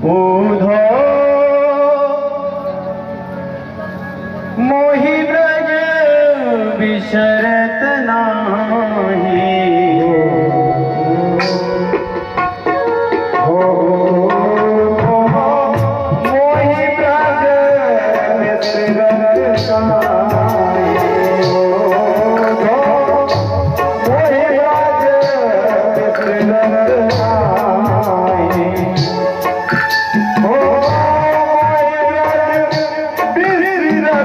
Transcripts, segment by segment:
ऊधो मोहि ब्रज बिसरत नाही हो मोहि ब्रज बिसरत नाही मोहि ब्रज बिसरत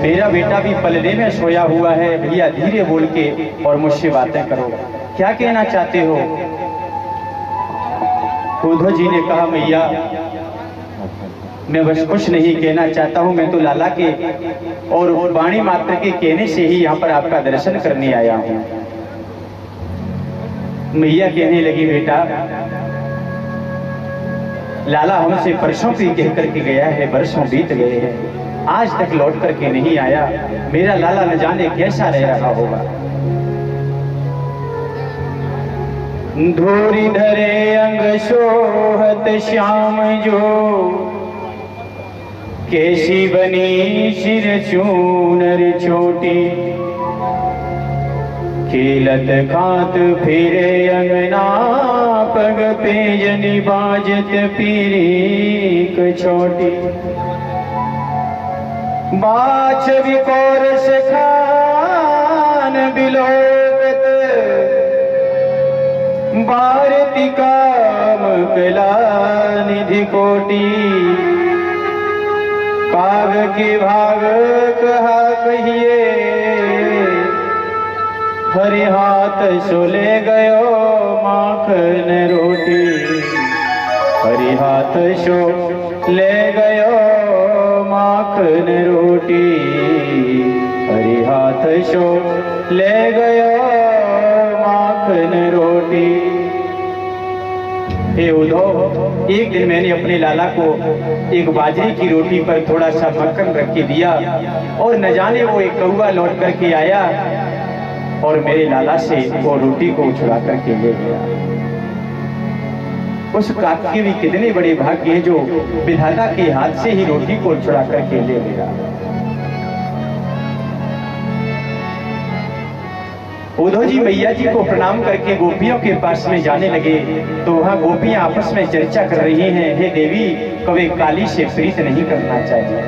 मेरा बेटा भी पलड़े में सोया हुआ है, भैया धीरे बोल के और मुझसे बातें करो, क्या कहना चाहते हो? उद्धव जी ने कहा, मैया मैं बस कुछ नहीं कहना चाहता हूँ, मैं तो लाला के और वाणी मात्र के कहने से ही यहाँ पर आपका दर्शन करने आया हूँ। मैया कहने लगी, बेटा लाला हमसे परसों भी कह करके गया है, वर्षों बीत गए हैं, आज तक लौट करके नहीं आया, मेरा लाला न जाने कैसा रह रहा होगा। धूरी धरे अंग सोहत श्याम जो, कैसी बनी सिर चूनर छोटी, खेलत खात फिरे अंगना, पग पे जनी बाजत पीरीक छोटी। बाछ भी कौर सखा बिलोकत भारती काम कला निधि कोटि काग के भाग कहा कहिए हरि हाथ सो ले गयो माखन रोटी हरि हाथ सो ले गयो माखन रोटी हरि हाथ सो ले गयो माखन रोटी। हे उद्धव, एक दिन मैंने अपने लाला को एक बाजरे की रोटी पर थोड़ा सा मक्खन रख के दिया और न जाने वो एक कौवा लौट करके आया और मेरे लाला से वो रोटी को छुड़ा करके ले गया। उस काक के भी कितने बड़े भाग्य हैं जो विधाता के हाथ से ही रोटी को छुड़ा करके ले गया। उद्धव जी मैया जी को प्रणाम करके गोपियों के पास में जाने लगे तो वहां गोपियां आपस में चर्चा कर रही हैं, हे देवी, कभी काली से प्रीत नहीं करना चाहिए,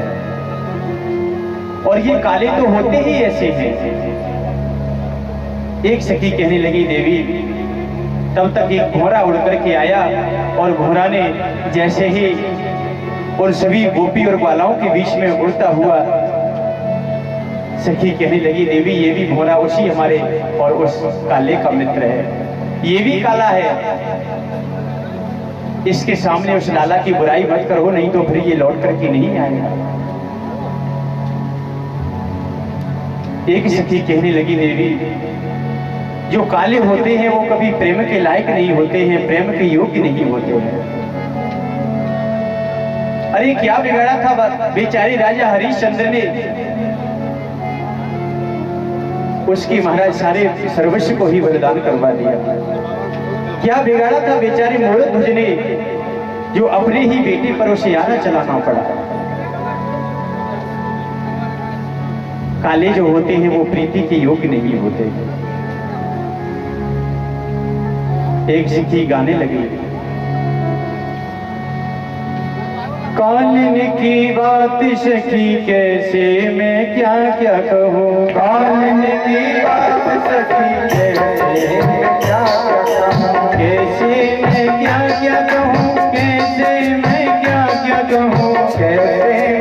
और ये काले तो होते ही ऐसे हैं। एक सखी कहने लगी, देवी, तब तक एक घोड़ा उड़ करके आया और घोड़ा ने जैसे ही उन सभी गोपी और बालाओं के बीच में उड़ता हुआ, सखी कहने लगी, देवी, ये भी घोड़ा उसी हमारे और उस काले का मित्र है, ये भी काला है, इसके सामने उस लाला की बुराई मत करो, नहीं तो फिर ये लौट करके नहीं आएगा। एक सखी कहने लगी, देवी, जो काले होते हैं वो कभी प्रेम के लायक नहीं होते हैं, प्रेम के योग्य नहीं होते हैं। अरे क्या बिगाड़ा था बेचारे राजा हरिश्चंद्र ने, उसकी महाराज सारे सर्वस्व को ही बलिदान करवा दिया। क्या बिगाड़ा था बेचारे मोड़ध्वज ने, जो अपने ही बेटे पर उसे आना चलाना पड़ा। काले जो होते हैं वो प्रीति के योग्य नहीं होते। एक सखी गाने लगी, कालिन की बात सखी कैसे मैं क्या क्या कहूँ, कालिन की बात सखी कैसे मैं क्या क्या कहूँ, कैसे मैं क्या क्या कहूँ, कैसे मैं क्या क्या कहूँ, कैसे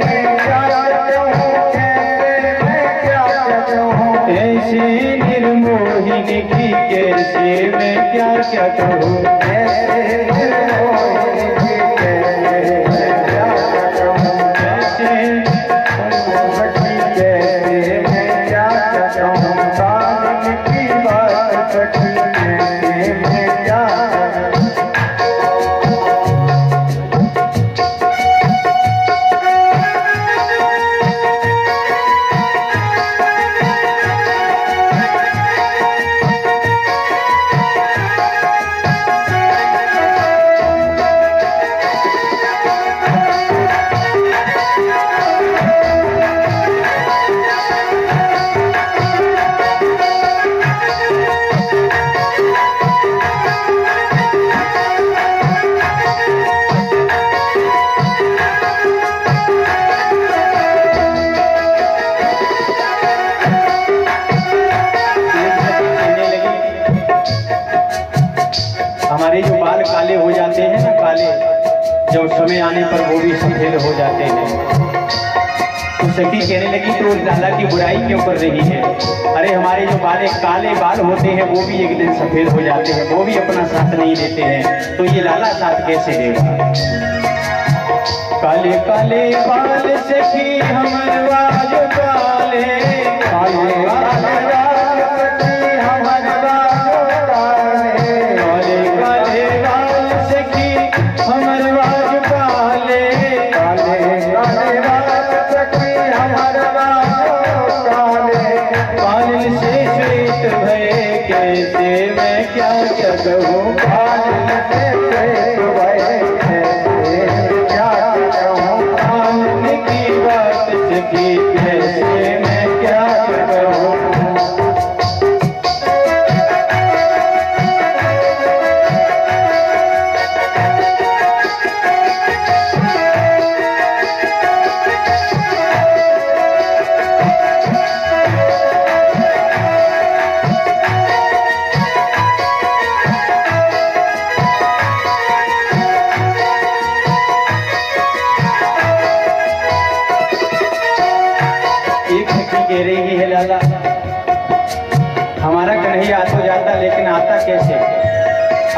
मैं क्या क्या कहूँ, कैसे मैं क्या क्या कहूँ, ऐसे निर्मोहिनी की कैसे मैं क्या क्या कहूँ, कैसे निर्मोहिनी की हमारे जो बाल काले हो जाते हैं ना, काले, जब समय आने पर वो भी सफेद हो जाते हैं। तो सखी कहने लगी, तो लाला की बुराई क्यों कर रही है? अरे हमारे जो काले बाल होते हैं वो भी एक दिन सफेद हो जाते हैं, वो भी अपना साथ नहीं देते हैं, तो ये लाला साथ कैसे देगा? काले काले बाल सखी हमरवा जो काले, काले काले बाल सखी हमरवा जो काले, काले काले बाल सखी हमरवा जो काले, काले काले बाल सखी हमरवा जो काले, कालिल से श्वेत भय कैसे मैं क्या क्या कहूँ, कालिल से श्वेत भय कैसे क्या कहूँ, कालिल की बात सखी कैसे मैं क्या कहूँ। कह रही है लाला हमारा कन्हैया आ तो जाता लेकिन आता कैसे?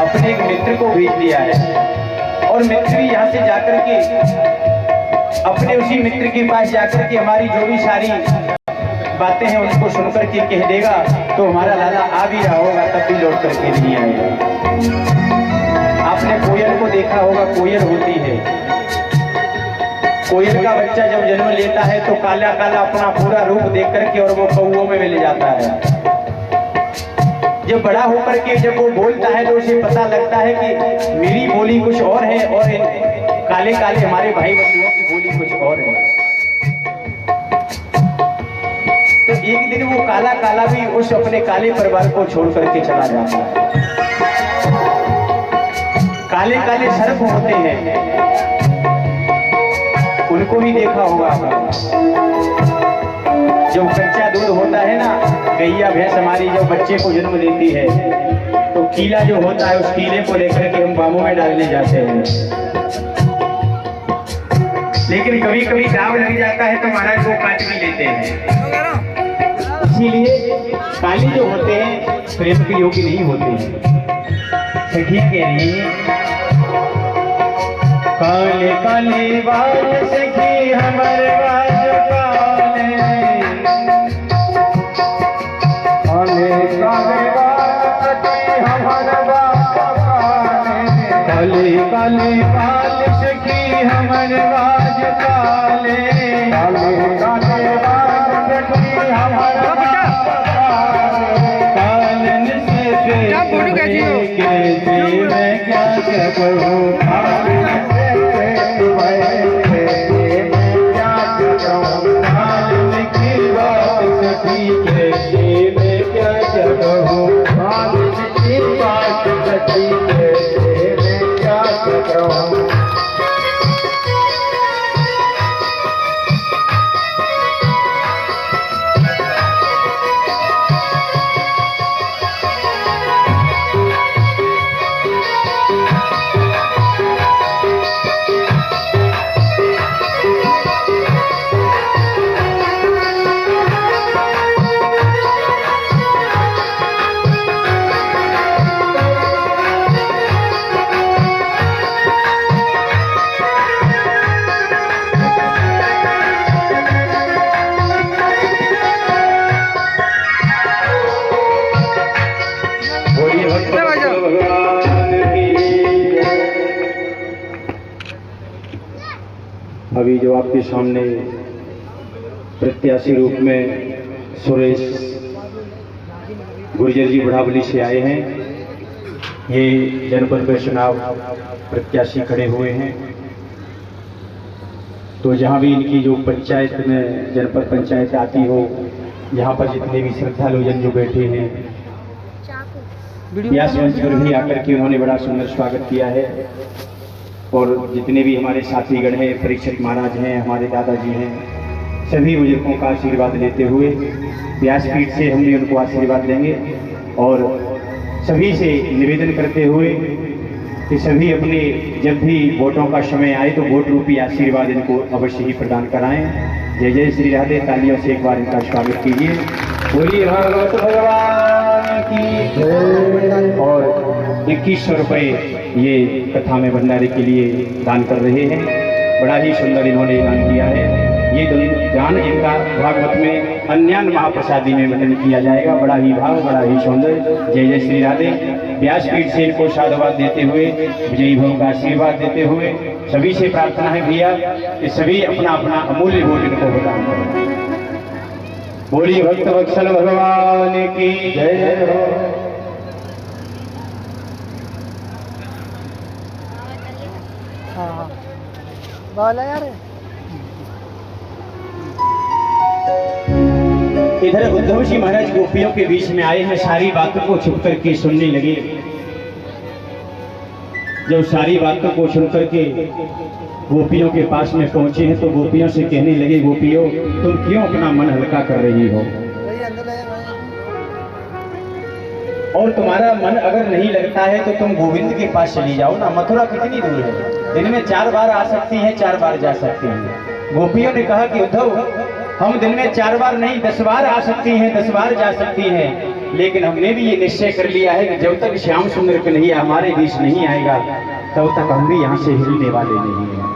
अपने एक मित्र को भेज दिया है और मित्र भी यहाँ से जाकर के अपने उसी मित्र के पास जाकर के हमारी जो भी सारी बातें हैं उनको सुनकर के कह देगा तो हमारा लाला आ भी रहा होगा तब भी लौट करके नहीं आएगा। आपने कोयल को देखा होगा, कोयल होती है, कोयल का बच्चा जब जन्म लेता है तो काला काला अपना पूरा रूप देख करके और वो कौओं में मिल जाता है। जब बड़ा होकर के जब वो बोलता है तो उसे पता लगता है कि मेरी बोली कुछ और है और काले काले हमारे भाई बंधुओं की बोली कुछ और है। तो एक दिन वो काला काला भी उस अपने काले परिवार को छोड़ करके चला जाता है। काले काले सर्प होते हैं, उनको भी देखा होगा आपने। जब कच्चा दूध होता है ना, गैया भैंस हमारी जब बच्चे को जन्म देती है तो कीला जो होता है उस कीले को लेकर के हम बामों में डालने जाते हैं, लेकिन कभी कभी दाव लग जाता है तो महाराज वो काट भी लेते हैं। इसीलिए काली जो होते हैं प्रेम के योग्य नहीं होते हैं। सखियां कह रही है काले काले बाल सखी हमारे बाल काले, काले काले बाल सखी हमर बाज काले, काले काले बाल सखी हमर बाज काले, कालन से कैसे मैं क्या करूं, कालन से क्या करूं, कालन की बात सखी कैसे मैं क्या करूं, कालन की बात सखी कैसे मैं क्या करूं। अभी जो आपके सामने प्रत्याशी रूप में सुरेश गुर्जर जी बढ़ावली से आए हैं, ये जनपद में चुनाव प्रत्याशी खड़े हुए हैं। तो जहाँ भी इनकी जो पंचायत में जनपद पंचायत आती हो, यहाँ पर जितने भी श्रद्धालु जन जो बैठे हैं, व्यास मंच पर भी आकर के उन्होंने बड़ा सुंदर स्वागत किया है। और जितने भी हमारे साथीगण हैं, परीक्षक महाराज हैं, हमारे दादाजी हैं, सभी बुजुर्गों का आशीर्वाद लेते हुए व्यासपीठ से हम भी उनको आशीर्वाद देंगे और सभी से निवेदन करते हुए कि सभी अपने जब भी वोटों का समय आए तो वोट रूपी आशीर्वाद इनको अवश्य ही प्रदान कराएं। जय जय श्री राधे। तालियों से एक बार इनका स्वागत कीजिए। बोलिए भागवत भगवान की जय। और 2100 रुपये ये कथा में भंडारे के लिए दान कर रहे हैं। बड़ा ही सुंदर इन्होंने दान किया है। ये दान इनका भागवत में अन्यान महाप्रसादी में वितरण किया जाएगा। बड़ा ही भाव, बड़ा ही सुंदर। जय जय श्री राधे। व्यासपीठ से इनको साधुवाद देते हुए, विजयी भव का आशीर्वाद देते हुए सभी से प्रार्थना है भैया कि सभी अपना अपना अमूल्य वोट इनको प्रदान करें। बोलिए भक्त वत्सल भगवान की जय हो। बोला यार। इधर उद्धव जी महाराज गोपियों के बीच में आए हैं, सारी बातों को छुप करके सुनने लगे। जब सारी बातों को सुन करके गोपियों के पास में पहुंचे हैं तो गोपियों से कहने लगे, गोपियों तुम क्यों अपना मन हल्का कर रही हो, और तुम्हारा मन अगर नहीं लगता है तो तुम गोविंद के पास चली जाओ ना। मथुरा कितनी दूर है, दिन में 4 बार आ सकती है, 4 बार जा सकती है। गोपियों ने कहा कि उद्धव हम दिन में 4 बार नहीं 10 बार आ सकती हैं, 10 बार जा सकती हैं, लेकिन हमने भी ये निश्चय कर लिया है कि जब तक श्याम सुंदर कन्हैया हमारे बीच नहीं आएगा तब तक हम भी यहाँ से हिलने वाले नहीं हैं।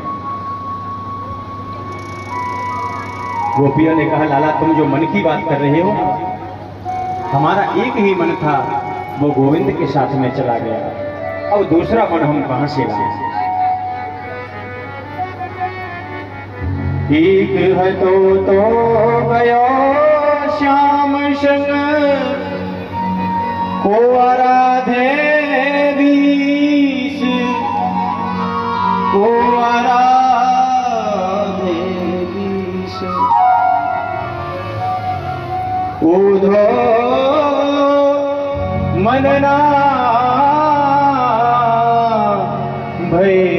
गोपियों ने कहा, लाला तुम जो मन की बात कर रहे हो, हमारा एक ही मन था, वो गोविंद के साथ में चला गया, अब दूसरा मन हम कहां से लाए? एक है तो गयो श्याम संग को आराधे बीस, को आराधे बीस, उधो मनना भय